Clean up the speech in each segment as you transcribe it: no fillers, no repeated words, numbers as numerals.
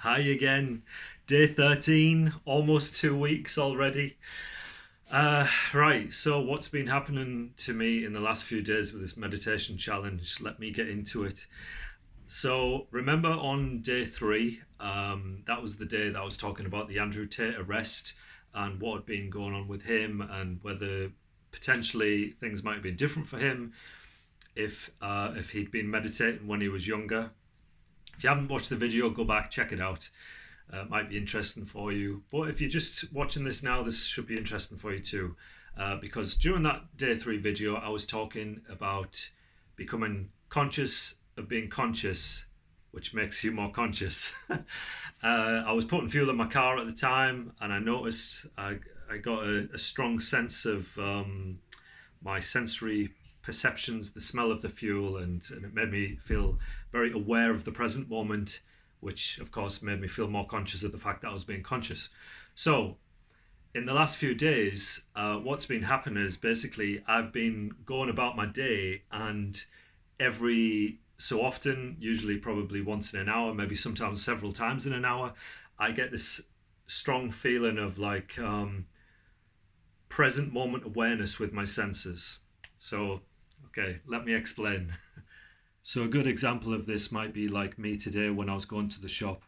Hi again. Day 13, almost 2 weeks already. Right, so what's been happening to me in the last few days with this meditation challenge? Let me get into it. So, remember on day three, that was the day that I was talking about the Andrew Tate arrest and what had been going on with him and whether potentially things might have been different for him if he'd been meditating when he was younger. If you haven't watched the video, go back, check it out. Might be interesting for you. But if you're just watching this now, this should be interesting for you too. Because during that day three video, I was talking about becoming conscious of being conscious, which makes you more conscious. I was putting fuel in my car at the time, and I noticed I got a strong sense of my sensory perceptions, the smell of the fuel, and it made me feel very aware of the present moment, which of course made me feel more conscious of the fact that I was being conscious. So, in the last few days, what's been happening is basically I've been going about my day, and every so often, usually probably once in an hour, maybe sometimes several times in an hour, I get this strong feeling of like present moment awareness with my senses. So, okay, let me explain. So, a good example of this might be like me today when I was going to the shop.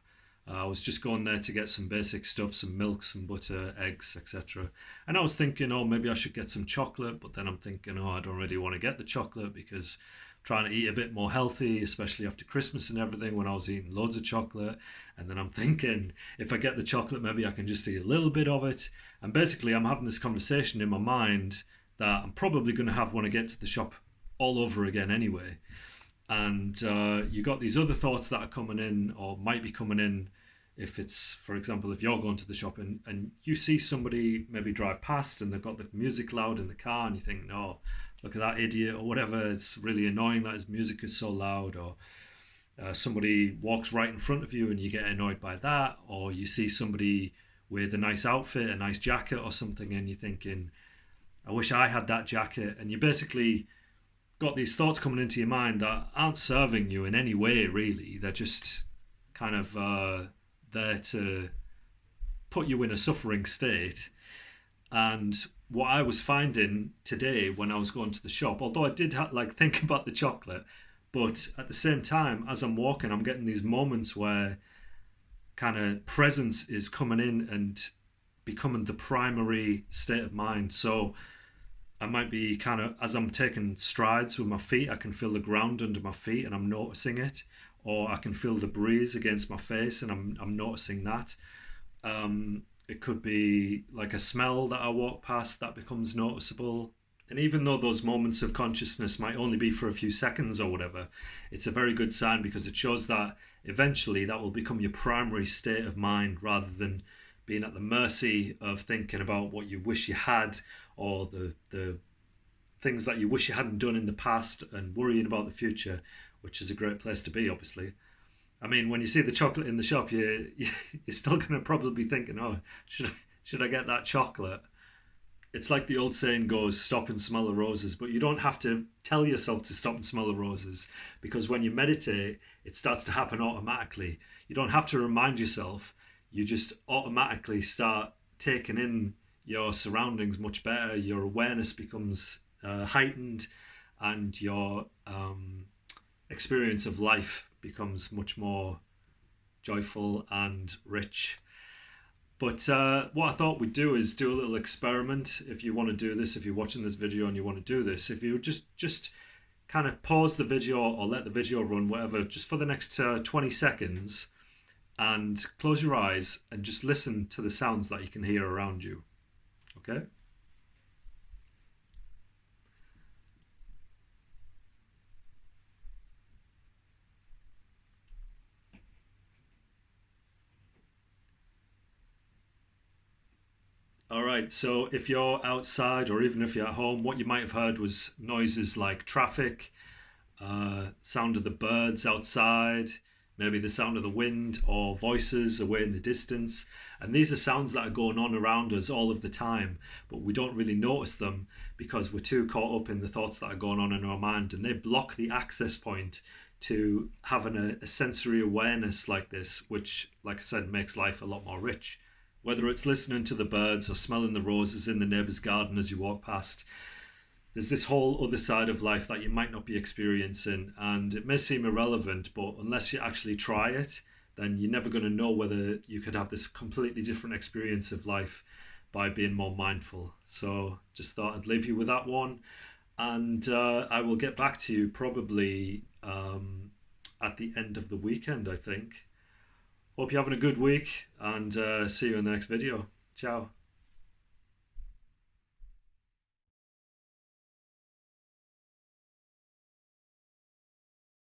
I was just going there to get some basic stuff, some milk, some butter, eggs, etc. And I was thinking, oh, maybe I should get some chocolate. But then I'm thinking, oh, I don't really want to get the chocolate because I'm trying to eat a bit more healthy, especially after Christmas and everything when I was eating loads of chocolate. And then I'm thinking, if I get the chocolate, maybe I can just eat a little bit of it. And basically, I'm having this conversation in my mind that I'm probably going to have when I get to the shop all over again anyway. And you got these other thoughts that are coming in or might be coming in. If it's, for example, if you're going to the shop and you see somebody maybe drive past and they've got the music loud in the car and you think, no, look at that idiot or whatever, it's really annoying that his music is so loud. Or somebody walks right in front of you and you get annoyed by that. Or you see somebody with a nice outfit, a nice jacket or something, and you're thinking, I wish I had that jacket. And you basically got these thoughts coming into your mind that aren't serving you in any way, really. They're just kind of there to put you in a suffering state. And what I was finding today when I was going to the shop, although I did like think about the chocolate, but at the same time, as I'm walking, I'm getting these moments where kind of presence is coming in and becoming the primary state of mind. So I might be kind of, as I'm taking strides with my feet, I can feel the ground under my feet and I'm noticing it. Or I can feel the breeze against my face and I'm noticing that. It could be like a smell that I walk past that becomes noticeable. And even though those moments of consciousness might only be for a few seconds or whatever, it's a very good sign because it shows that eventually that will become your primary state of mind rather than being at the mercy of thinking about what you wish you had or the things that you wish you hadn't done in the past and worrying about the future, which is a great place to be, obviously. I mean, when you see the chocolate in the shop, you're still going to probably be thinking, oh, should I get that chocolate? It's like the old saying goes, stop and smell the roses, but you don't have to tell yourself to stop and smell the roses because when you meditate, it starts to happen automatically. You don't have to remind yourself, you just automatically start taking in your surroundings much better. Your awareness becomes heightened and your experience of life becomes much more joyful and rich. But what I thought we'd do is do a little experiment. If you want to do this, if you're watching this video and you want to do this, if you just kind of pause the video or let the video run, whatever, just for the next 20 seconds and close your eyes and just listen to the sounds that you can hear around you. Okay? All right, so if you're outside or even if you're at home, what you might have heard was noises like traffic, sound of the birds outside, maybe the sound of the wind or voices away in the distance. And these are sounds that are going on around us all of the time, but we don't really notice them because we're too caught up in the thoughts that are going on in our mind and they block the access point to having a sensory awareness like this, which, like I said, makes life a lot more rich. Whether it's listening to the birds or smelling the roses in the neighbour's garden as you walk past, there's this whole other side of life that you might not be experiencing, and it may seem irrelevant, but unless you actually try it, then you're never going to know whether you could have this completely different experience of life by being more mindful. So just thought I'd leave you with that one, and I will get back to you probably at the end of the weekend, I think. Hope you're having a good week, and see you in the next video. Ciao.